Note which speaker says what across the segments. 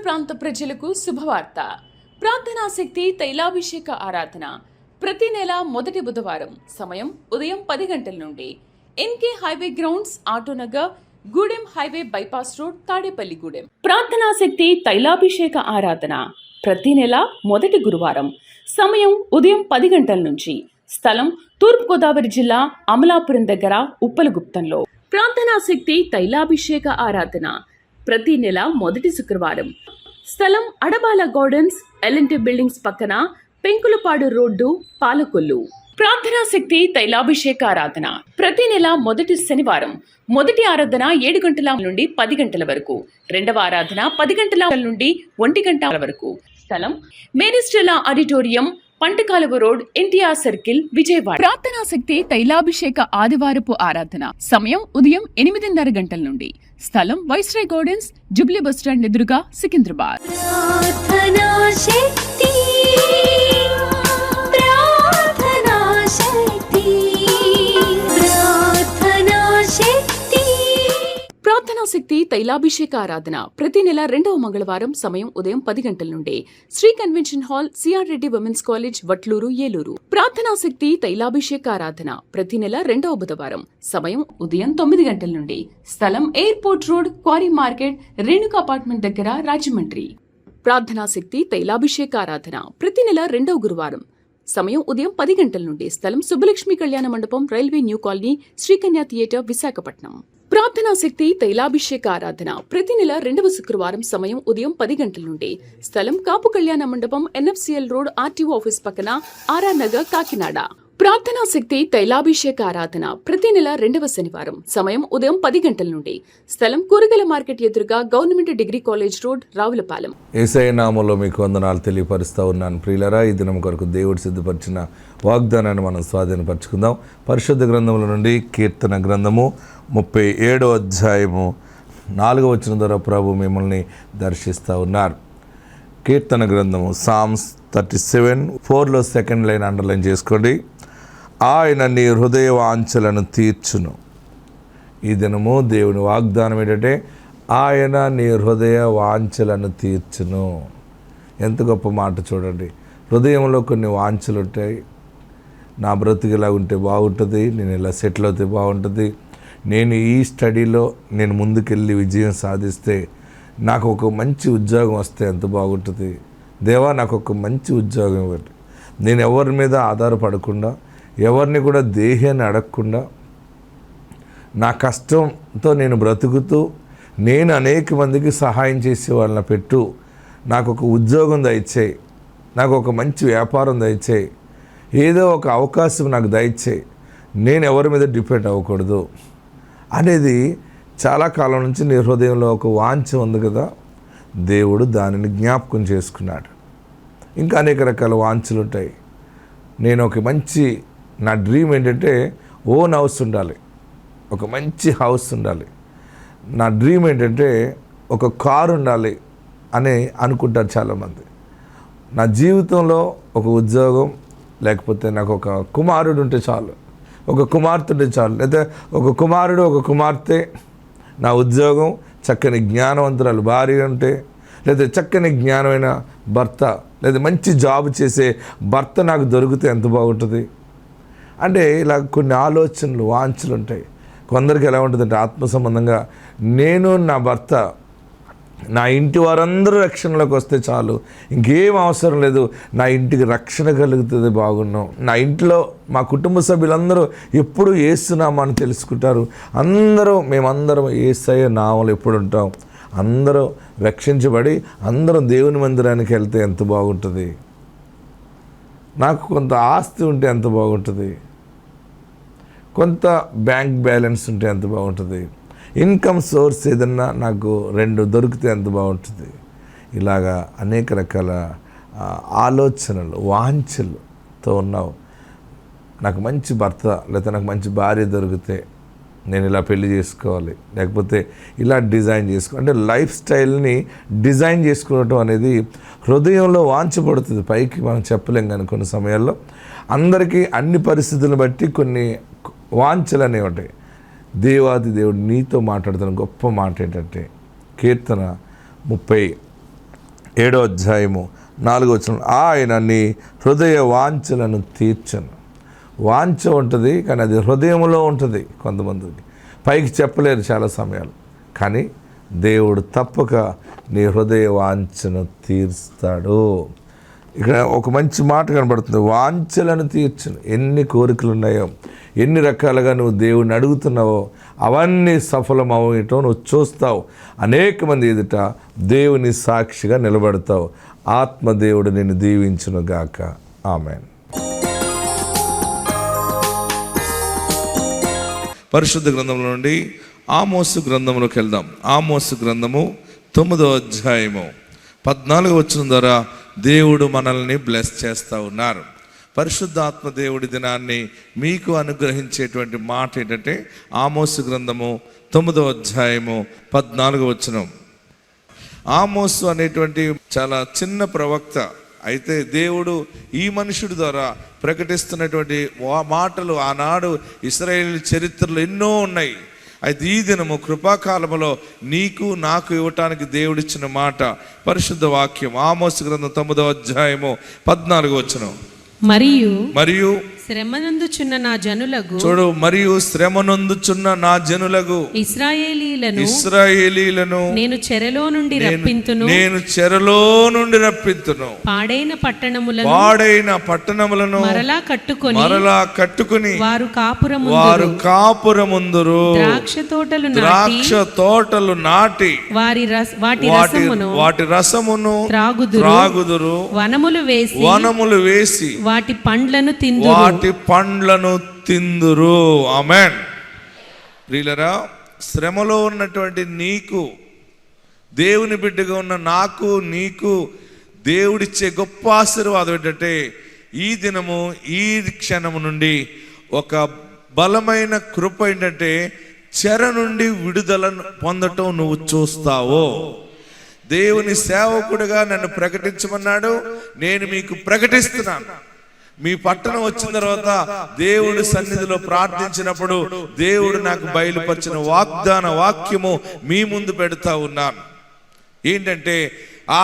Speaker 1: ప్రాంత ప్రజలకు శుభవార్త. ప్రార్థనాశక్తి తైలాభిషేక ఆరాధన ప్రతి నెల మొదటి బుధవారం. సమయం ఉదయం 10 గంటల నుండి. NK highway grounds, Autonagar, Gudem highway bypass road, Tadepalligudem. ప్రార్థనాశక్తి తైలాభిషేక ఆరాధన ప్రతి నెల మొదటి గురువారం. సమయం ఉదయం 10 గంటల నుంచి. స్థలం తూర్పుగోదావరి జిల్లా అమలాపురం దగ్గర ఉప్పలగుప్తంలో. ప్రార్థనాశక్తి తైలాభిషేక ఆరాధన ప్రతి నెల మొదటి శుక్రవారం. స్థలం అడబాల గార్డెన్స్, ఎల్ఎన్టీ బిల్డింగ్స్ పక్కన, పెంకులపాడు రోడ్డు, పాలకొల్లు. ప్రార్థనాశక్తి తైలాభిషేక ఆరాధన ప్రతి నెల మొదటి శనివారం. మొదటి ఆరాధన 7 గంటల నుండి 10 గంటల వరకు. రెండవ ఆరాధన 10 గంటల నుండి 1 గంట వరకు. స్థలం మేరీస్టెల్లా auditorium, పంటకాలువ road, NTR circle, Vijayawada. ప్రార్థనాశక్తి తైలాభిషేక ఆదివారపు ఆరాధన సమయం ఉదయం 8:30 గంటల నుండి. స్థలం వైస్రాయ్ గార్డెన్స్, జుబ్లీ బస్టాండ్ ఎదురుగా, సికింద్రాబాద్. ప్రార్థనాశక్తి తైలాభిషేక ఆరాధన ప్రతి నెల 2వ మంగళవారం. సమయం ఉదయం 10 గంటల నుండి. Sri convention hall, CR Reddy women's college, Vatluru, Eluru. ప్రార్థనాశక్తి తైలాభిషేక ఆరాధన ప్రతి నెల 2వ బుధవారం. సమయం ఉదయం 9 గంటల నుండి. స్థలం airport road, quarry market, Renuka apartment దగ్గర, రాజమండ్రి. ప్రార్థనాశక్తి తైలాభిషేక ఆరాధన ప్రతి నెల 2వ గురువారం. సమయం ఉదయం 10 గంటల నుండి. స్థలం Subbalakshmi Kalyana Mandapam, railway new colony, Srikanya theatre, Visakhapatnam. ప్రార్థనాశక్తి తైలాభిషేక ఆరాధన ప్రతి నెల 2వ శుక్రవారం. సమయం ఉదయం 10 గంటల నుండి. స్థలం కాపు కళ్యాణ మండపం, ఎన్ఎఫ్సిఎల్ రోడ్, ఆర్టీఓ ఆఫీస్ పక్కన, ఆర్ఆర్ నగర్, కాకినాడ. ప్రార్థనాశక్తి తైలాభిషేక ఆరాధన ప్రతి నెల 2వ శనివారం. సమయం ఉదయం 10 గంటల నుండి. స్థలం కూరగాయల మార్కెట్ ఎదురుగా, government degree college road, Ravulapalem.
Speaker 2: Yesayya నామములో మీకు వందనాలు తెలియపరుస్తూ ఉన్నాను ప్రియులారా. ఈ దినం కొరకు దేవుడు సిద్ధపరిచిన వాగ్దానాన్ని మనం స్వాధీనపరచుకుందాం. పరిశుద్ధ గ్రంథముల నుండి కీర్తన గ్రంథము 37వ అధ్యాయము 4వ వచనం ద్వారా ప్రభు మిమ్మల్ని దర్శిస్తూ ఉన్నారు. కీర్తన గ్రంథము సామ్స్ 37:4 సెకండ్ లైన్ అండర్లైన్ చేసుకోండి. ఆయన నీ హృదయ వాంఛలను తీర్చును. ఈ దినము దేవుని వాగ్దానం ఏంటంటే ఆయన నీ హృదయ వాంఛలను తీర్చును. ఎంత గొప్ప మాట చూడండి. హృదయంలో కొన్ని వాంఛలు ఉంటాయి. నా బ్రతుకు ఇలా ఉంటే బాగుంటుంది, నేను ఇలా సెటిల్ అవుతే బాగుంటుంది, నేను ఈ స్టడీలో నేను ముందుకెళ్ళి విజయం సాధిస్తే, నాకు ఒక మంచి ఉద్యోగం వస్తే ఎంత బాగుంటుంది, దేవా నాకు ఒక మంచి ఉద్యోగం ఇవ్వండి, నేను ఎవరి మీద ఆధారపడకుండా, ఎవరిని కూడా దేహాన్ని అడగకుండా, నా కష్టంతో నేను బ్రతుకుతూ నేను అనేక మందికి సహాయం చేసే వాళ్ళని పెట్టు, నాకు ఒక ఉద్యోగం దయచేయి, నాకు ఒక మంచి వ్యాపారం దయచేయి, ఏదో ఒక అవకాశం నాకు దయచేయి, నేను ఎవరి మీద డిపెండ్ అవ్వకూడదు అనేది చాలా కాలం నుంచి నీ హృదయంలో ఒక వాంఛ ఉంది కదా. దేవుడు దానిని జ్ఞాపకం చేసుకున్నాడు. ఇంకా అనేక రకాల వాంఛలు ఉంటాయి. నేను ఒక మంచి, నా డ్రీమ్ ఏంటంటే ఓన్ హౌస్ ఉండాలి, ఒక మంచి హౌస్ ఉండాలి. నా డ్రీమ్ ఏంటంటే ఒక కారు ఉండాలి అని అనుకుంటారు చాలామంది. నా జీవితంలో ఒక ఉద్యోగం, లేకపోతే నాకు ఒక కుమారుడు ఉంటే చాలు, ఒక కుమార్తె ఉంటే చాలు, లేదా ఒక కుమారుడు ఒక కుమార్తె, నా ఉద్యోగం, చక్కని జ్ఞానవంతురాలు భార్య ఉంటే, లేదా చక్కని జ్ఞానమైన భర్త, లేదా మంచి జాబ్ చేసే భర్త నాకు దొరికితే ఎంత బాగుంటుంది అంటే ఇలా కొన్ని ఆలోచనలు, వాంఛలు ఉంటాయి. కొందరికి ఎలా ఉంటుందంటే ఆత్మ సంబంధంగా నేను, నా భర్త, నా ఇంటి వారందరూ రక్షణలోకి వస్తే చాలు, ఇంకేం అవసరం లేదు, నా ఇంటికి రక్షణ కలుగుతుంది, బాగున్నాం, నా ఇంట్లో మా కుటుంబ సభ్యులందరూ ఎప్పుడు యేసునామాన్ని తెలుసుకుంటారు, మేమందరం యేసయ్య నామములో ఎప్పుడు ఉంటాం, అందరూ రక్షించబడి అందరం దేవుని మందిరానికి వెళ్తే ఎంత బాగుంటుంది, నాకు కొంత ఆస్తి ఉంటే ఎంత బాగుంటుంది, కొంత బ్యాంక్ బ్యాలెన్స్ ఉంటే ఎంత బాగుంటుంది, ఇన్కమ్ సోర్స్ ఏదన్నా నాకు 2 దొరికితే ఎంత బాగుంటుంది. ఇలాగా అనేక రకాల ఆలోచనలు, వాంఛలతో ఉన్నావు. నాకు మంచి భర్త, లేకపోతే నాకు మంచి భార్య దొరికితే నేను ఇలా పెళ్లి చేసుకోవాలి, లేకపోతే ఇలా డిజైన్ అంటే లైఫ్ స్టైల్ని డిజైన్ చేసుకోవటం అనేది హృదయంలో వాంఛపడుతుంది. పైకి మనం చెప్పలేం, కానీ కొన్ని సమయాల్లో అందరికీ అన్ని పరిస్థితులను బట్టి కొన్ని వాంఛలు అనేవి ఉంటాయి. దేవాది దేవుడు నీతో మాట్లాడుతున్న గొప్ప మాట ఏంటంటే కీర్తన 7వ అధ్యాయము 4వ వచనం, ఆయన నీ హృదయ వాంఛలను తీర్చను. వాంఛ ఉంటుంది కానీ అది హృదయంలో ఉంటుంది. కొంతమందికి పైకి చెప్పలేరు చాలా సమయాలు, కానీ దేవుడు తప్పక నీ హృదయ వాంఛను తీరుస్తాడు. ఇక్కడ ఒక మంచి మాట కనబడుతుంది, వాంఛలను తీర్చును. ఎన్ని కోరికలు ఉన్నాయో, ఎన్ని రకాలుగా నువ్వు దేవుడిని అడుగుతున్నావో అవన్నీ సఫలమవటం నువ్వు చూస్తావు. అనేక మంది ఎదుట దేవుని సాక్షిగా నిలబడతావు. ఆత్మదేవుడు నిన్ను దీవించును గాక. ఆమేన్. పరిశుద్ధ గ్రంథంలో నుండి ఆమోసు గ్రంథంలోకి వెళ్దాం. ఆమోసు గ్రంథము 9వ అధ్యాయము 14వ వచనం ద్వారా దేవుడు మనల్ని బ్లెస్ చేస్తూ ఉన్నారు. పరిశుద్ధాత్మ దేవుడి దినాన్ని మీకు అనుగ్రహించేటువంటి మాట ఏంటంటే ఆమోసు గ్రంథము 9వ అధ్యాయము 14వ వచనం. ఆమోసు అనేటువంటి చాలా చిన్న ప్రవక్త, అయితే దేవుడు ఈ మనుషుడి ద్వారా ప్రకటిస్తున్నటువంటి మాటలు ఆనాడు ఇశ్రాయేలు చరిత్రలో ఎన్నో ఉన్నాయి. అయితే ఈ దినము కృపాకాలములో నీకు నాకు ఇవ్వటానికి దేవుడిచ్చిన మాట పరిశుద్ధ వాక్యం. ఆమోసు గ్రంథం 9వ అధ్యాయము 14వ వచనం. మరియు
Speaker 3: శ్రమనందుచున్న నా జనులకు,
Speaker 2: చూడు, మరియు శ్రమనందుచున్న నా జనులకు ఇశ్రాయేలీలను
Speaker 3: నేను చెరలో నుండి రప్పింతును. పాడైన పట్టణములను మరలా కట్టుకొని వారు కాపురముందురు. ద్రాక్ష తోటలు నాటి వాటి రసమును త్రాగుదురు. వనములు వేసి వాటి పండ్లను తిందురు. ఆమేన్. ప్రియులరా, శ్రమలో ఉన్నటువంటి నీకు, దేవుని బిడ్డగా ఉన్న నాకు నీకు దేవుడిచ్చే గొప్ప ఆశీర్వాదం ఏంటంటే ఈ దినము ఈ క్షణము నుండి ఒక బలమైన కృప ఏంటంటే చెర నుండి విడుదల పొందటం నువ్వు చూస్తావో. దేవుని సేవకుడిగా నన్ను ప్రకటించమన్నాడు, నేను మీకు ప్రకటిస్తున్నాను. మీ పట్టణం వచ్చిన తర్వాత దేవుడి సన్నిధిలో ప్రార్థించినప్పుడు దేవుడు నాకు బయలుపరిచిన వాగ్దాన వాక్యము మీ ముందు పెడతా ఉన్నాను. ఏంటంటే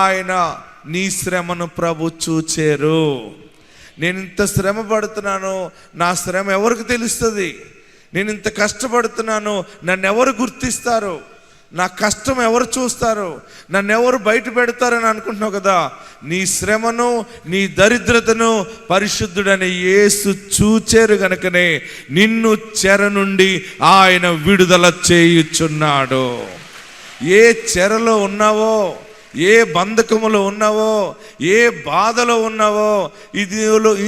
Speaker 3: ఆయన నీ శ్రమను ప్రభు చూచేరు. నేను ఇంత శ్రమ పడుతున్నాను, నా శ్రమ ఎవరికి తెలుస్తుంది? నేను ఇంత కష్టపడుతున్నాను, నన్ను ఎవరు గుర్తిస్తారు? నా కష్టం ఎవరు చూస్తారు? నన్ను ఎవరు బయట పెడతారని అనుకుంటున్నావు కదా. నీ శ్రమను, నీ దరిద్రతను పరిశుద్ధుడని యేసు చూచేరు గనుకనే నిన్ను చెర నుండి ఆయన విడుదల చేయుచున్నాడు. ఏ చెరలో ఉన్నావో, ఏ బంధకములో ఉన్నావో, ఏ బాధలో ఉన్నావో,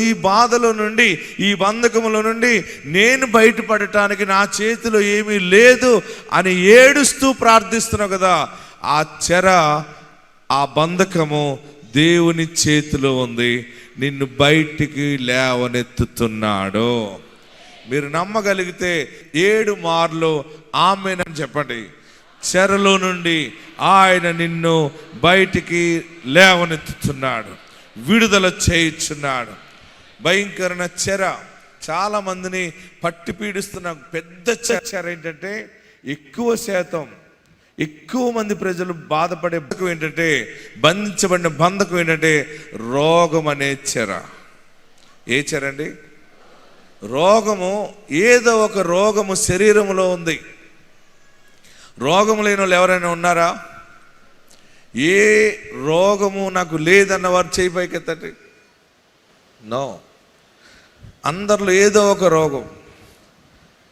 Speaker 3: ఈ బాధలో నుండి, ఈ బంధకముల నుండి నేను బయటపడటానికి నా చేతిలో ఏమీ లేదు అని ఏడుస్తూ ప్రార్థిస్తున్నావు కదా. ఆ చెర, ఆ బంధకము దేవుని చేతిలో ఉంది. నిన్ను బయటికి లేవనెత్తుతున్నాడు. మీరు నమ్మగలిగితే 7 మార్లు ఆమేనని చెప్పండి. చెరలో నుండి ఆయన నిన్ను బయటికి లేవనెత్తుతున్నాడు, విడుదల చేయుచున్నాడు. భయంకరమైన చెర చాలా మందిని పట్టి పీడిస్తున్న పెద్ద చెర ఏంటంటే ఎక్కువ మంది ప్రజలు బాధపడే బంధకం ఏంటంటే, బంధించబడిన బంధకం ఏంటంటే రోగం అనే చెర. ఏ చెర అండి? రోగము. ఏదో ఒక రోగము శరీరంలో ఉంది. రోగం లేని వాళ్ళు ఎవరైనా ఉన్నారా? ఏ రోగము నాకు లేదన్న వారు చేయి పైకెత్తండి. నో. అందరిలో ఏదో ఒక రోగం,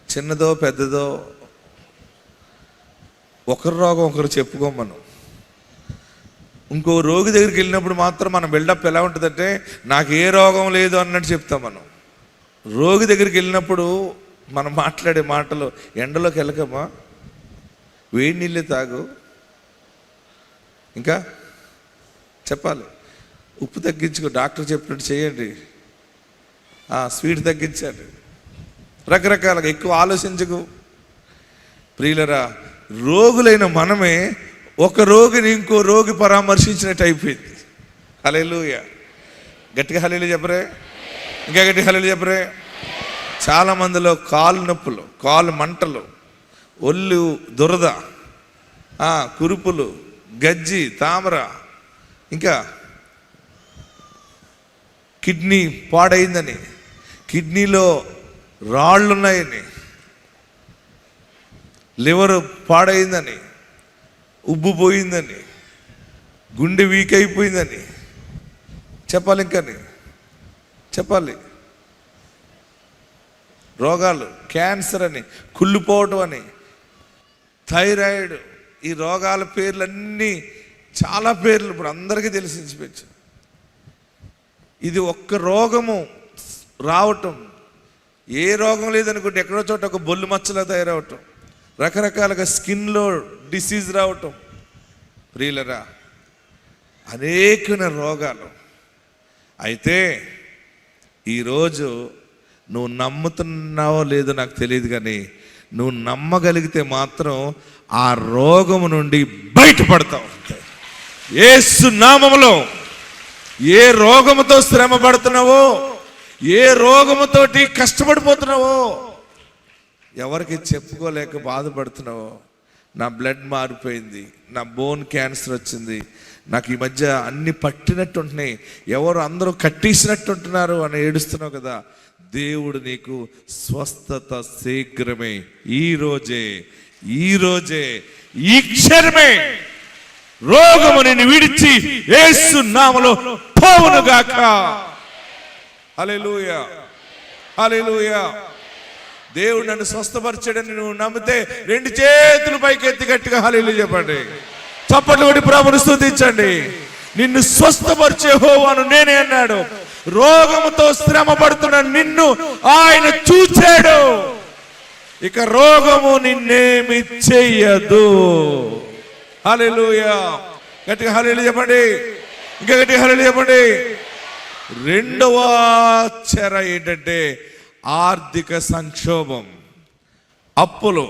Speaker 3: చిన్నదో పెద్దదో. ఒకరి రోగం ఒకరు చెప్పుకోమను. ఇంకో రోగి దగ్గరికి వెళ్ళినప్పుడు మాత్రం మన బిల్డప్ ఎలా ఉంటుందంటే నాకు ఏ రోగం లేదు అన్నట్టు చెప్తాం మనం. రోగి దగ్గరికి వెళ్ళినప్పుడు మనం మాట్లాడే మాటలు, ఎండలోకి వెళ్ళకమ్మా, వేడి నీళ్ళే తాగు, ఇంకా చెప్పాలి, ఉప్పు తగ్గించుకో, డాక్టర్ చెప్పినట్టు చేయండి, స్వీట్ తగ్గించండి, రకరకాలుగా ఎక్కువ ఆలోచించకు. ప్రియులరా, రోగులైన మనమే ఒక రోగిని ఇంకో రోగి పరామర్శించినట్టు అయిపోయింది. హల్లెలూయా. గట్టిగా హల్లెలూయా చెప్పరే, ఇంకా గట్టిగా హల్లెలూయా చెప్పరే. చాలా మందిలో కాలు నొప్పులు, కాలు మంటలు, ఒళ్ళు దురద, కురుపులు, గజ్జి, తామర, ఇంకా కిడ్నీ పాడైందని, కిడ్నీలో రాళ్ళున్నాయని, లివర్ పాడైందని, ఉబ్బుపోయిందని, గుండె వీక్ అయిపోయిందని చెప్పాలి. ఇంకని చెప్పాలి. రోగాలు, క్యాన్సర్ అని, కుళ్ళిపోవటం అని, థైరాయిడ్, ఈ రోగాల పేర్లన్నీ చాలా పేర్లు ఇప్పుడు అందరికీ తెలిసించిపోవచ్చు. ఇది ఒక్క రోగము రావటం, ఏ రోగం లేదనుకుంటే ఎక్కడో చోట ఒక బొల్లు మచ్చలా తయారవటం, రకరకాలుగా స్కిన్లో డిసీజ్ రావటం. ప్రియులరా, అనేకమైన రోగాలు. అయితే ఈరోజు నువ్వు నమ్ముతున్నావో లేదో నాకు తెలియదు, కానీ నువ్వు నమ్మగలిగితే మాత్రం ఆ రోగము నుండి బయటపడతావు. యేసు నామములో ఏ రోగముతో శ్రమ పడుతున్నావో, ఏ రోగముతోటి కష్టపడిపోతున్నావో, ఎవరికి చెప్పుకోలేక బాధపడుతున్నావో, నా బ్లడ్ మారిపోయింది, నా బోన్ క్యాన్సర్ వచ్చింది, నాకు ఈ మధ్య అన్ని పట్టినట్టు ఉంటున్నాయి, ఎవరు అందరూ కట్టేసినట్టు ఉంటున్నారు అని ఏడుస్తున్నావు కదా, దేవుడు నీకు స్వస్థత శీఘ్రమే, ఈరోజే ఈ క్షణమే రోగము నిన్ను విడిచి యేసు నామములో పోవునుగాక. హల్లెలూయా, హల్లెలూయా. దేవుడు నన్ను స్వస్థపరిచాడని నువ్వు నమ్మితే 2 చేతులు పైకి ఎత్తి గట్టిగా హల్లెలూయా చెప్పండి. చప్పట్లు కొట్టి ప్రభువును స్తుతించండి. నిన్ను స్వస్థపరిచే యెహోవాను నేనే అన్నాడు. రోగముతో శ్రమ పడుతున్న నిన్ను ఆయన చూచాడు. ఇక రోగము నిన్నేమి చెయ్యదు. హల్లెలూయా. గట్టిగా హల్లెలూయా చెప్పండి. ఇంకా గట్టిగా హల్లెలూయా చెప్పండి. రెండవ చెర ఏంటంటే ఆర్థిక సంక్షోభం, అప్పులు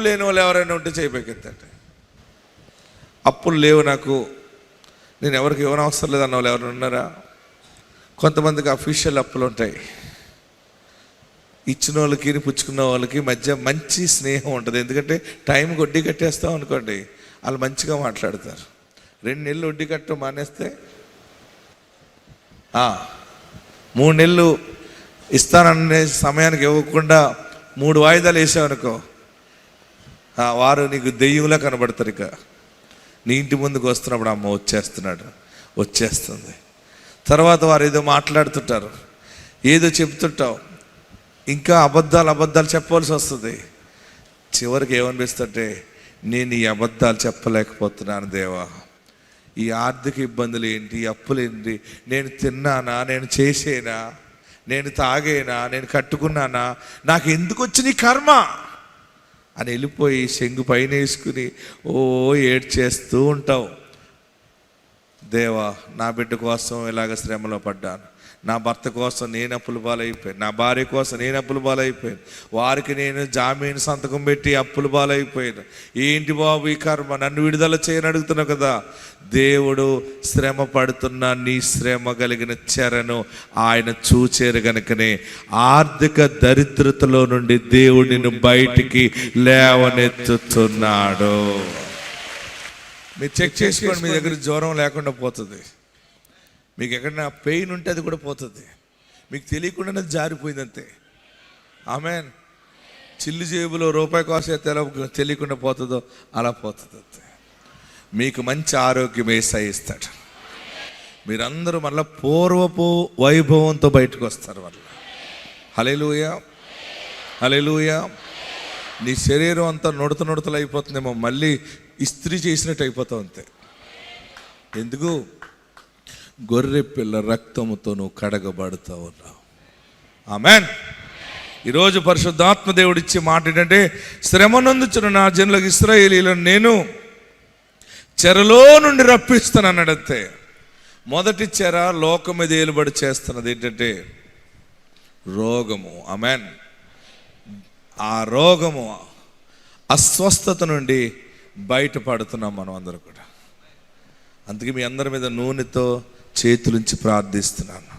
Speaker 3: లేని వాళ్ళు ఎవరైనా ఉంటే చేయబెక్కెత్తండి. అప్పులు లేవు నాకు, నేను ఎవరికి ఇవ్వనవసరం లేదన్న వాళ్ళు ఎవరైనా ఉన్నారా? కొంతమందికి అఫీషియల్ అప్పులు ఉంటాయి. ఇచ్చిన వాళ్ళకి పుచ్చుకున్న వాళ్ళకి మధ్య మంచి స్నేహం ఉంటుంది. ఎందుకంటే టైం వడ్డీ కట్టేస్తాం అనుకోండి, వాళ్ళు మంచిగా మాట్లాడతారు. 2 నెలలు వడ్డీ కట్టడం మానేస్తే 3 నెలలు ఇస్తాననే సమయానికి ఇవ్వకుండా 3 వాయిదాలు వేసావనుకో, వారు నీకు దెయ్యంలా కనబడతారు. ఇక నీ ఇంటి ముందుకు వస్తున్నప్పుడు అమ్మ వచ్చేస్తుంది. తర్వాత వారు ఏదో మాట్లాడుతుంటారు, ఏదో చెప్తుంటావు, ఇంకా అబద్ధాలు చెప్పవలసి వస్తుంది. చివరికి ఏమనిపిస్తుంటే, నేను ఈ అబద్ధాలు చెప్పలేకపోతున్నాను దేవా, ఈ ఆర్థిక ఇబ్బందులు ఏంటి, ఈ అప్పులు ఏంటి, నేను తిన్నానా, నేను చేసేనా, నేను తాగేనా, నేను కట్టుకున్నానా, నాకు ఎందుకు వచ్చిన కర్మ అని వెళ్ళిపోయి శంగు పైన వేసుకుని ఏడ్చేస్తూ ఉంటావు. దేవా, నా బిడ్డ కోసం ఇలాగ శ్రమలో పడ్డాను, నా భర్త కోసం నేను అప్పులు పాలైపోయాను, నా భార్య కోసం నేను అప్పులు పాలైపోయాను, వారికి నేను జామీను సంతకం పెట్టి అప్పులు పాలైపోయాను, ఏంటి బాబు ఈ కర్మ, నన్ను విడుదల చేయని అడుగుతున్నావు కదా. దేవుడు శ్రమ పడుతున్న నీ శ్రమ కలిగిన చెరను ఆయన చూచేరు గనుకనే ఆర్థిక దరిద్రతలో నుండి దేవుడు నిన్ను బయటికి లేవనెత్తుతున్నాడు. మీరు చెక్ చేసుకోండి, మీ దగ్గర జ్వరం లేకుండా పోతుంది, మీకు ఎక్కడైనా పెయిన్ ఉంటే అది కూడా పోతుంది, మీకు తెలియకుండానే జారిపోయింది అంతే. ఆమెన్. చిల్లు జేబులో రూపాయి కోసం తెలియకుండా పోతుందో అలా పోతుంది అంతే. మీకు మంచి ఆరోగ్యం యేసయ్య ఇస్తాడు. మీరందరూ మళ్ళీ పూర్వపు వైభవంతో బయటకు వస్తారు మళ్ళీ. హల్లెలూయా, హల్లెలూయా. నీ శరీరం అంతా నుడతలు అయిపోతుందేమో, మళ్ళీ ఇస్త్రీ చేసినట్టు అయిపోతావు అంతే. ఎందుకు? గొర్రె పిల్ల రక్తముతో నువ్వు కడగబడుతూ ఉన్నావు. ఆమెన్. ఈరోజు పరిశుద్ధాత్మ దేవుడు ఇచ్చే మాట ఏంటంటే, శ్రమనందుచున్న నా జనులకు ఇశ్రాయేలీయులను నేను చెరలో నుండి రప్పిస్తాను అన్నాడంతే. మొదటి చెర లోకం మీద ఏలుబడి చేస్తున్నది ఏంటంటే రోగము. ఆమెన్. ఆ రోగము, అస్వస్థత నుండి బయటపడుతున్నాం మనం అందరూ కూడా. అందుకే మీ అందరి మీద నూనెతో చేతులుంచి ప్రార్థిస్తున్నాను.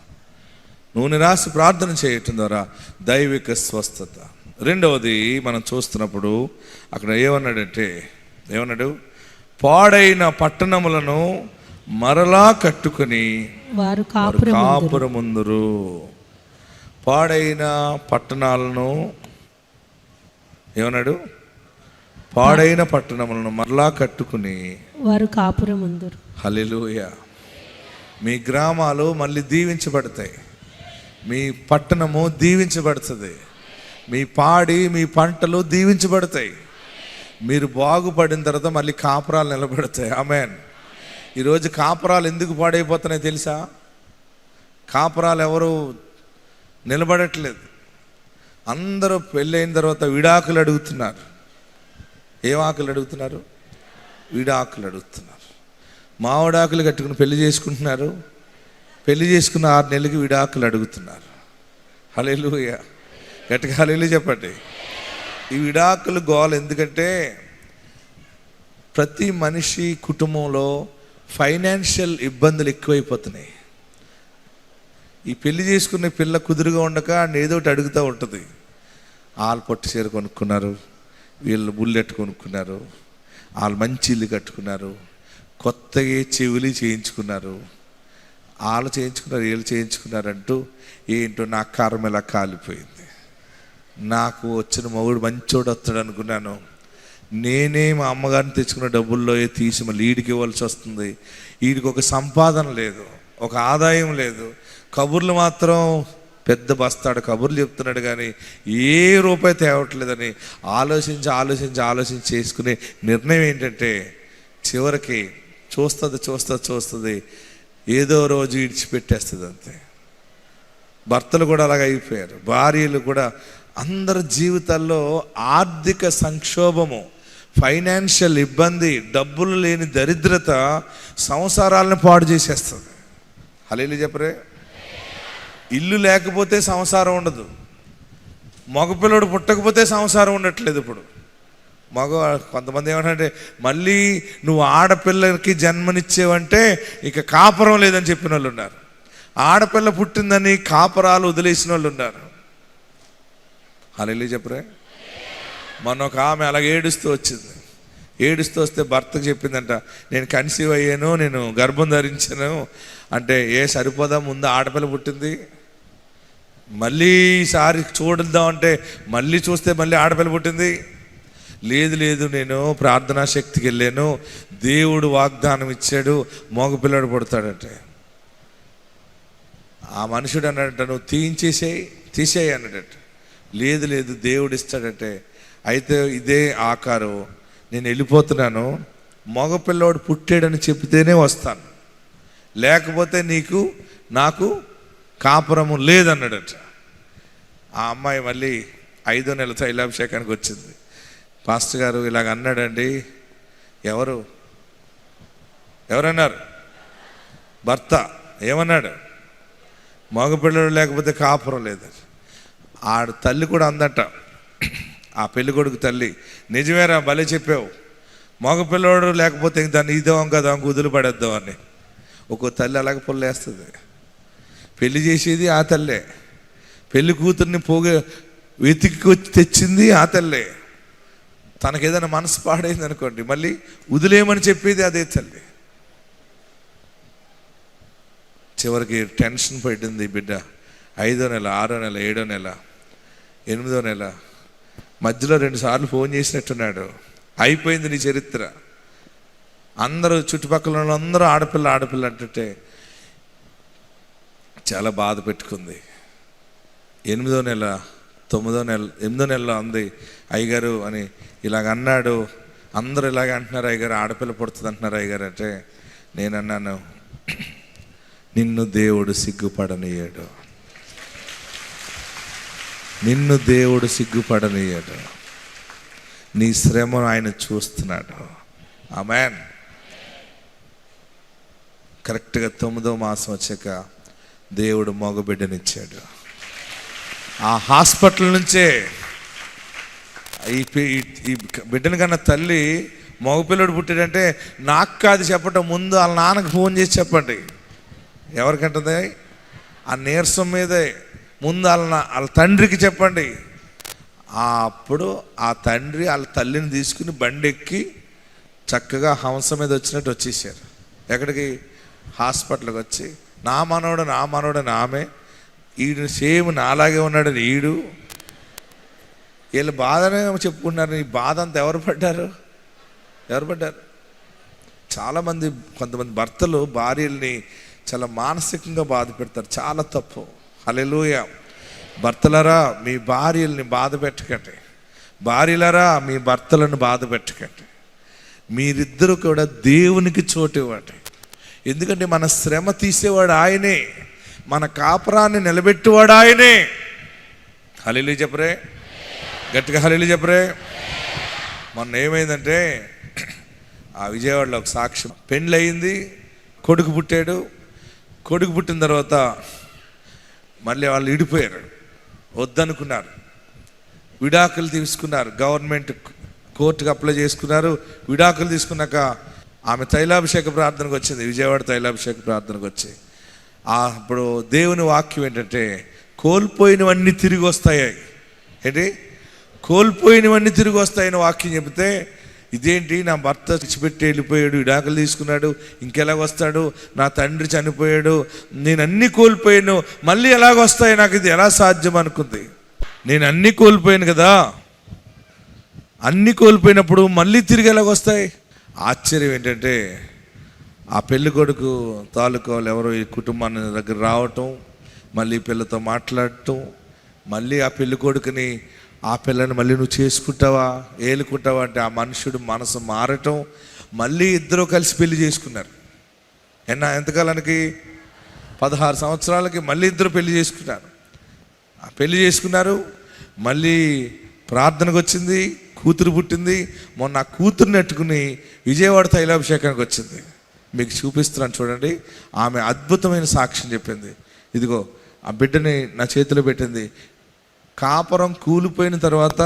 Speaker 3: నూనె రాసి ప్రార్థన చేయటం ద్వారా దైవిక స్వస్థత. రెండవది మనం చూస్తున్నప్పుడు అక్కడ ఏమన్నాడు? పాడైన పట్టణములను మరలా కట్టుకుని
Speaker 4: వారు
Speaker 3: కాపురముందురు. పాడైన పట్టణాలను ఏమన్నాడు? పాడైన పట్టణములను మరలా కట్టుకుని
Speaker 4: వారు కాపురముందురు.
Speaker 3: హల్లెలూయా. మీ గ్రామాలు మళ్ళీ దీవించబడతాయి, మీ పట్టణము దీవించబడుతుంది, మీ పాడి మీ పంటలు దీవించబడతాయి. మీరు బాగుపడిన తర్వాత మళ్ళీ కాపురాలు నిలబడతాయి. ఆమేన్. ఈరోజు కాపురాలు ఎందుకు పాడైపోతున్నాయి తెలుసా? కాపురాలు ఎవరు నిలబడట్లేదు. అందరూ పెళ్ళైన తర్వాత విడాకులు అడుగుతున్నారు. ఏం ఆకులు అడుగుతున్నారు? విడాకులు అడుగుతున్నారు. మామిడాకులు కట్టుకుని పెళ్లి చేసుకుంటున్నారు. పెళ్లి చేసుకున్న 6 నెలలకి విడాకులు అడుగుతున్నారు. హల్లెలూయా. గట్టిగా హల్లెలూయా చెప్పండి. ఈ విడాకులు గోల ఎందుకంటే ప్రతి మనిషి కుటుంబంలో ఫైనాన్షియల్ ఇబ్బందులు ఎక్కువైపోతున్నాయి. ఈ పెళ్లి చేసుకునే పిల్ల కుదురుగా ఉండక ఏదో ఒకటి అడుగుతూ ఉంటుంది. వాళ్ళు పట్టు చీర కొనుక్కున్నారు, వీళ్ళు బుల్లెట్ కొనుక్కున్నారు, వాళ్ళు మంచి ఇల్లు కట్టుకున్నారు, కొత్తగా చెవులు చేయించుకున్నారు, వాళ్ళు చేయించుకున్నారు, వీళ్ళు చేయించుకున్నారంటూ ఏంటో నా కారం ఇలా కాలిపోయింది, నాకు వచ్చిన మొగుడు మంచోడు వస్తాడు అనుకున్నాను, నేనే మా అమ్మగారిని తెచ్చుకున్న డబ్బుల్లో తీసి మళ్ళీ వీడికి ఇవ్వాల్సి వస్తుంది, వీడికి ఒక సంపాదన లేదు, ఒక ఆదాయం లేదు, కబుర్లు మాత్రం పెద్ద బస్తాడు కబుర్లు చెప్తున్నాడు కానీ ఏ రూపాయి తేవట్లేదని ఆలోచించి చేసుకునే నిర్ణయం ఏంటంటే చివరికి చూస్తుంది ఏదో రోజు విడిచిపెట్టేస్తుంది అంతే. భర్తలు కూడా అలాగ అయిపోయారు, భార్యలు కూడా. అందరి జీవితాల్లో ఆర్థిక సంక్షోభము, ఫైనాన్షియల్ ఇబ్బంది, డబ్బులు లేని దరిద్రత సంసారాలను పాడు చేసేస్తుంది. హల్లెలూయా చెప్పరే. ఇల్లు లేకపోతే సంసారం ఉండదు, మగపిల్లడు పుట్టకపోతే సంసారం ఉండట్లేదు. ఇప్పుడు కొంతమంది ఏమంటే మళ్ళీ నువ్వు ఆడపిల్లకి జన్మనిచ్చేవంటే ఇక కాపురం లేదని చెప్పిన వాళ్ళు ఉన్నారు. ఆడపిల్ల పుట్టిందని కాపురాలు వదిలేసిన వాళ్ళు ఉన్నారు. హల్లెలూయా చెప్పరే. మొన్న ఒక ఆమె అలాగే ఏడుస్తూ వస్తే భర్తకు చెప్పిందంట, నేను కన్సీవ్ అయ్యాను, నేను గర్భం ధరించాను అంటే, ఏ సరిపోదా, ముందు ఆడపిల్ల పుట్టింది, మళ్ళీ ఈసారి చూద్దామంటే మళ్ళీ చూస్తే మళ్ళీ ఆడపిల్ల పుట్టింది. లేదు నేను ప్రార్థనా శక్తికి వెళ్ళాను, దేవుడు వాగ్దానం ఇచ్చాడు, మగపిల్లడు పుడతాడంటే. ఆ మనుషుడు అన్నాడంట, నువ్వు తీసేయి అన్నాడట. లేదు దేవుడు ఇస్తాడంటే. అయితే ఇదే ఆకారం, నేను వెళ్ళిపోతున్నాను, మగపిల్లోడు పుట్టాడని చెప్తేనే వస్తాను, లేకపోతే నాకు కాపురము లేదన్నాడట. ఆ అమ్మాయి మళ్ళీ 5వ నెల తైలాభిషేకానికి వచ్చింది. పాస్టర్ గారు ఇలాగ అన్నాడండి. ఎవరన్నారు? భర్త ఏమన్నాడు? మగపిల్లడు లేకపోతే కాపురం లేదట. ఆడ తల్లి కూడా అందట, ఆ పెళ్లి కొడుకు తల్లి, నిజమేరా భలే చెప్పావు, మగపిల్లడు లేకపోతే దాన్ని ఇద్దాం కదా కుదులు పడేద్దాం అని. ఒక్కో తల్లి అలాగే పొల్లేస్తుంది. పెళ్లి చేసేది ఆ తల్లే, పెళ్లి కూతుర్ని వెతికి తెచ్చింది ఆ తల్లే. తనకు ఏదైనా మనసు పాడైంది అనుకోండి, మళ్ళీ వదిలేయమని చెప్పేది అదే తల్లి. చివరికి టెన్షన్ పడింది బిడ్డ. 5వ నెల, 6వ నెల, 7వ నెల, 8వ నెల, మధ్యలో 2 సార్లు ఫోన్ చేసినట్టున్నాడు. అయిపోయింది నీ చరిత్ర. అందరూ చుట్టుపక్కల వాళ్ళందరూ ఆడపిల్ల అంటుంటే చాలా బాధ పెట్టుకుంది. 8వ నెల, 9వ నెల, 8వ నెలలో అంది, అయ్యగారు అని ఇలాగ అన్నాడు, అందరూ ఇలాగ అంటున్నారు అయ్యగారు, ఆడపిల్ల పుడుతుంది అంటున్నారు అయ్యగారు అంటే, నేను అన్నాను, నిన్ను దేవుడు సిగ్గుపడనీయాడు, నిన్ను దేవుడు సిగ్గుపడనీయాడు, నీ శ్రమను ఆయన చూస్తున్నాడు. ఆమేన్. కరెక్ట్గా 9వ మాసం వచ్చాక దేవుడు మగబిడ్డనిచ్చాడు. ఆ హాస్పిటల్ నుంచే ఈ బిడ్డని కన్నా తల్లి, మగపిల్లడు పుట్టాడంటే నాకు కాదు చెప్పటం, ముందు వాళ్ళ నాన్నకు ఫోన్ చేసి చెప్పండి. ఎవరికంటుంది? ఆ నీరసం మీదే ముందు వాళ్ళ తండ్రికి చెప్పండి. అప్పుడు ఆ తండ్రి వాళ్ళ తల్లిని తీసుకుని బండి ఎక్కి చక్కగా హంస మీద వచ్చినట్టు వచ్చేసారు. ఎక్కడికి? హాస్పిటల్కి వచ్చి నా మనవడని ఆమె, ఈడు సేమ్ నాలాగే ఉన్నాడని ఈడు, వీళ్ళు బాధనే చెప్పుకుంటున్నారు. ఈ బాధ అంతా ఎవరు పడ్డారు? చాలామంది, కొంతమంది భర్తలు భార్యల్ని చాలా మానసికంగా బాధ పెడతారు. చాలా తప్పు. హల్లెలూయా. భర్తలరా, మీ భార్యల్ని బాధ పెట్టకండి. భార్యలరా, మీ భర్తలను బాధ పెట్టకండి. మీరిద్దరూ కూడా దేవునికి చోటు ఇవ్వండి. ఎందుకంటే మన శ్రమ తీసేవాడు ఆయనే, మన కాపురాన్ని నిలబెట్టేవాడు ఆయనే. హల్లెలూయా చెప్పరే, గట్టిగా హల్లెలూయా చెప్పరే. మొన్న ఏమైందంటే ఆ విజయవాడలో ఒక సాక్ష్యం, పెళ్ళి అయింది, కొడుకు పుట్టాడు. కొడుకు పుట్టిన తర్వాత మళ్ళీ వాళ్ళు విడిపోయారు, వద్దనుకున్నారు, విడాకులు తీసుకున్నారు. గవర్నమెంట్ కోర్టుకు అప్లై చేసుకున్నారు. విడాకులు తీసుకున్నాక ఆమె తైలాభిషేక ప్రార్థనకు వచ్చింది, విజయవాడ తైలాభిషేక ప్రార్థనకు వచ్చి. అప్పుడు దేవుని వాక్యం ఏంటంటే, కోల్పోయినవన్నీ తిరిగి వస్తాయి. ఏంటి? కోల్పోయినవన్నీ తిరిగి వస్తాయని వాక్యం చెబితే, ఇదేంటి నా భర్త విడిచిపెట్టి వెళ్ళిపోయాడు, విడాకులు తీసుకున్నాడు, ఇంకెలాగ వస్తాడు, నా తండ్రి చనిపోయాడు, నేను అన్నీ కోల్పోయాను, మళ్ళీ ఎలాగొస్తాయి, నాకు ఇది ఎలా సాధ్యం అనుకుంది. నేను అన్నీ కోల్పోయాను కదా, అన్నీ కోల్పోయినప్పుడు మళ్ళీ తిరిగి ఎలాగొస్తాయి? ఆశ్చర్యం ఏంటంటే, ఆ పెళ్లి కొడుకు తాలూకా వాళ్ళు ఎవరో ఈ కుటుంబాన్ని దగ్గర రావటం, మళ్ళీ పిల్లతో మాట్లాడటం, మళ్ళీ ఆ పెళ్లి కొడుకుని, ఆ పిల్లని మళ్ళీ నువ్వు చేసుకుంటావా, ఏలుకుంటావా అంటే ఆ మనుషుడు మనసు మారటం, మళ్ళీ ఇద్దరు కలిసి పెళ్లి చేసుకున్నారు. ఎంతకాలానికి? 16 సంవత్సరాలకి మళ్ళీ ఇద్దరు పెళ్లి చేసుకున్నారు. ఆ పెళ్లి చేసుకున్నారు, మళ్ళీ ప్రార్థనకు వచ్చింది, కూతురు పుట్టింది. మొన్న ఆ కూతురుని నెట్టుకుని విజయవాడ తైలాభిషేకానికి వచ్చింది. మీకు చూపిస్తున్నాను చూడండి. ఆమె అద్భుతమైన సాక్ష్యం చెప్పింది. ఇదిగో ఆ బిడ్డని నా చేతిలో పెట్టింది. కాపురం కూలిపోయిన తర్వాత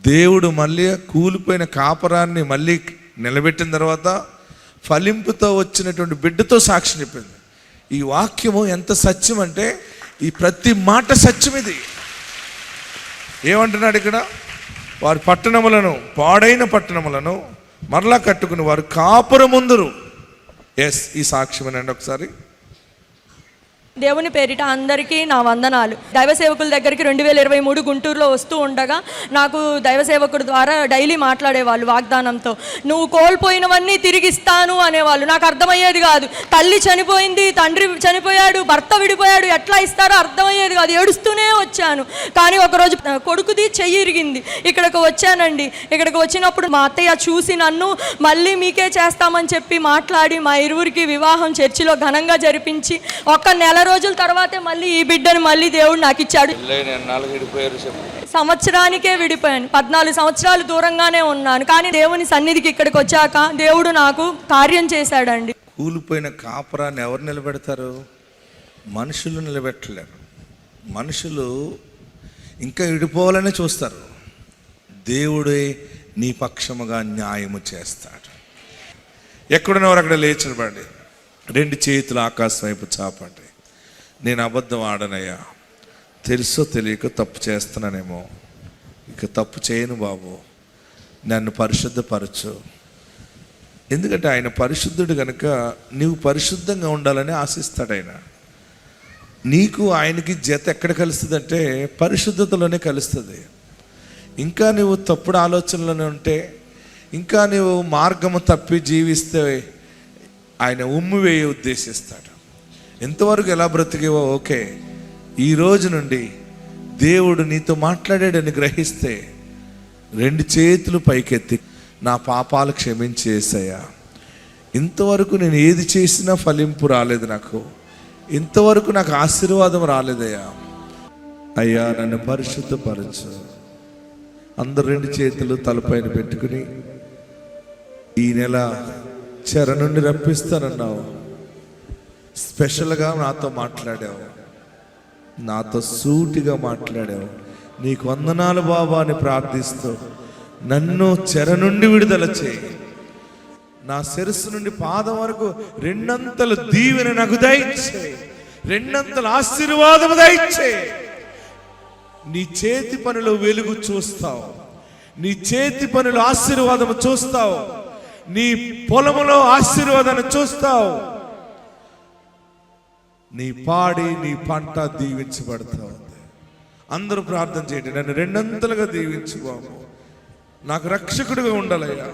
Speaker 3: దేవుడు మళ్ళీ కూలిపోయిన కాపురాన్ని మళ్ళీ నిలబెట్టిన తర్వాత ఫలింపుతో వచ్చినటువంటి బిడ్డతో సాక్ష్యం చెప్పింది. ఈ వాక్యము ఎంత సత్యం అంటే, ఈ ప్రతి మాట సత్యం. ఇది ఏమంటున్నాడు ఇక్కడ? వారి పట్టణములను, పాడైన పట్టణములను మరలా కట్టుకుని వారు కాపురముందురు. ఎస్, ఈ సాక్ష్యం అనండి ఒకసారి.
Speaker 5: దేవుని పేరిట అందరికీ నా వందనాలు. దైవ సేవకుల దగ్గరికి 2023 గుంటూరులో వస్తూ ఉండగా నాకు దైవ సేవకుడు ద్వారా డైలీ మాట్లాడేవాళ్ళు వాగ్దానంతో. నువ్వు కోల్పోయినవన్నీ తిరిగిస్తాను అనేవాళ్ళు. నాకు అర్థమయ్యేది కాదు. తల్లి చనిపోయింది, తండ్రి చనిపోయాడు, భర్త విడిపోయాడు, ఎట్లా ఇస్తారో అర్థమయ్యేది కాదు. ఏడుస్తూనే వచ్చాను. కానీ ఒకరోజు కొడుకుది చెయ్యి ఇరిగింది. ఇక్కడికి వచ్చానండి. ఇక్కడికి వచ్చినప్పుడు మా అత్తయ్య చూసి నన్ను మళ్ళీ మీకే చేస్తామని చెప్పి మాట్లాడి మా ఇరువురికి వివాహం చర్చిలో ఘనంగా జరిపించి ఒక్క నెల రోజుల తర్వాతే మళ్ళీ ఈ బిడ్డను మళ్ళీ దేవుడు నాకు ఇచ్చాడు. సంవత్సరానికే విడిపోయాను. 14 సంవత్సరాలు దూరంగానే ఉన్నాను. కానీ దేవుని సన్నిధికి ఇక్కడికి వచ్చాక దేవుడు నాకు కార్యం చేశాడండి.
Speaker 3: కూలిపోయిన కాపురాన్ని ఎవరు నిలబెడతారు? మనుషులు నిలబెట్టలేరు. మనుషులు ఇంకా విడిపోవాలనే చూస్తారు. దేవుడే నీ పక్షముగా న్యాయము చేస్తాడు. ఎక్కడున్నవారు అక్కడ లేచి నిలబడండి. 2 చేతులు ఆకాశం వైపు చాపండి. నేను అబద్ధం ఆడనయ్యా, తెలుసో తెలియక తప్పు చేస్తున్నానేమో, ఇక తప్పు చేయను బాబు, నన్ను పరిశుద్ధపరచు. ఎందుకంటే ఆయన పరిశుద్ధుడు కనుక నీవు పరిశుద్ధంగా ఉండాలని ఆశిస్తాడు. ఆయన నీకు ఆయనకి జత ఎక్కడ కలుస్తుందంటే పరిశుద్ధతలోనే కలుస్తుంది. ఇంకా నువ్వు తప్పుడు ఆలోచనలోనే ఉంటే, ఇంకా నువ్వు మార్గము తప్పి జీవిస్తే ఆయన ఉమ్మి వేయ ఉద్దేశిస్తాడు. ఎంతవరకు ఎలా బ్రతికేవో ఓకే, ఈ రోజు నుండి దేవుడు నీతో మాట్లాడాడని గ్రహిస్తే 2 చేతులు పైకెత్తి, నా పాపాలు క్షమించేసయ్యా, ఇంతవరకు నేను ఏది చేసినా ఫలింపు రాలేదు, నాకు ఇంతవరకు నాకు ఆశీర్వాదం రాలేదయ్యా, అయ్యా నన్ను పరిశుద్ధపరచు. అందరు 2 చేతులు తలపైన పెట్టుకుని, ఈ నెల చెర నుండి రప్పిస్తానన్నావు, స్పెషల్గా నాతో మాట్లాడావు, నాతో సూటిగా మాట్లాడావు, నీకు వందనాలు బాబా అని ప్రార్థిస్తూ నన్ను చెర నుండి విడుదల చేయి. నా శిరస్సు నుండి పాదం వరకు 2 దీవెన నాకు దయచేయి, 2 ఆశీర్వాదము దయచేయి. నీ చేతి పనులు వెలుగు చూస్తావు, నీ చేతి పనులు ఆశీర్వాదము చూస్తావు, నీ పొలములో ఆశీర్వాదాన్ని చూస్తావు. నీ పాడి నీ పంట దీవించబడతా ఉంది. అందరూ ప్రార్థన చేయండి, నన్ను రెండంతలుగా దీవించు బాబు, నాకు రక్షకుడిగా ఉండాలయ్యా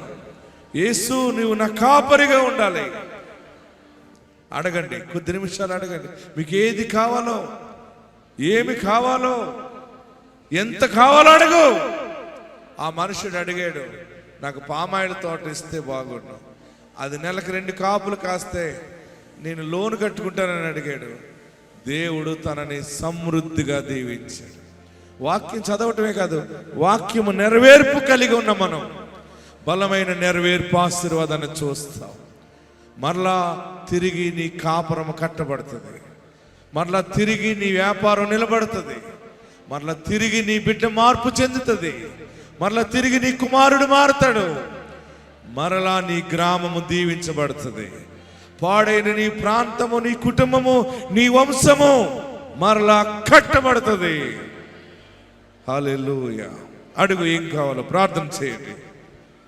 Speaker 3: యేసు, నువ్వు నా కాపరిగా ఉండాలి. అడగండి, కొద్ది నిమిషాలు అడగండి, మీకు ఏది కావాలో, ఏమి కావాలో, ఎంత కావాలో అడుగు. ఆ మనుషుడు అడిగాడు, నాకు పామాయిల తోట ఇస్తే బాగుండు, అది నెలకు 2 కాపులు కాస్తే నేను లోను కట్టుకుంటానని అడిగాడు. దేవుడు తనని సమృద్ధిగా దీవించాడు. వాక్యం చదవటమే కాదు, వాక్యము నెరవేర్పు కలిగి ఉన్న మనం బలమైన నెరవేర్పు ఆశీర్వాదాన్ని చూస్తాం. మరలా తిరిగి నీ కాపురం కట్టబడుతుంది, మరలా తిరిగి నీ వ్యాపారం నిలబడుతుంది, మరలా తిరిగి నీ బిడ్డ మార్పు చెందుతుంది, మరలా తిరిగి నీ కుమారుడు మారుతాడు, మరలా నీ గ్రామము దీవించబడుతుంది, పాడైన నీ ప్రాంతము, నీ కుటుంబము, నీ వంశము మరలా కట్టబడుతుంది. హల్లెలూయా. అడుగు, ఏం కావాలో ప్రార్థన చేయండి.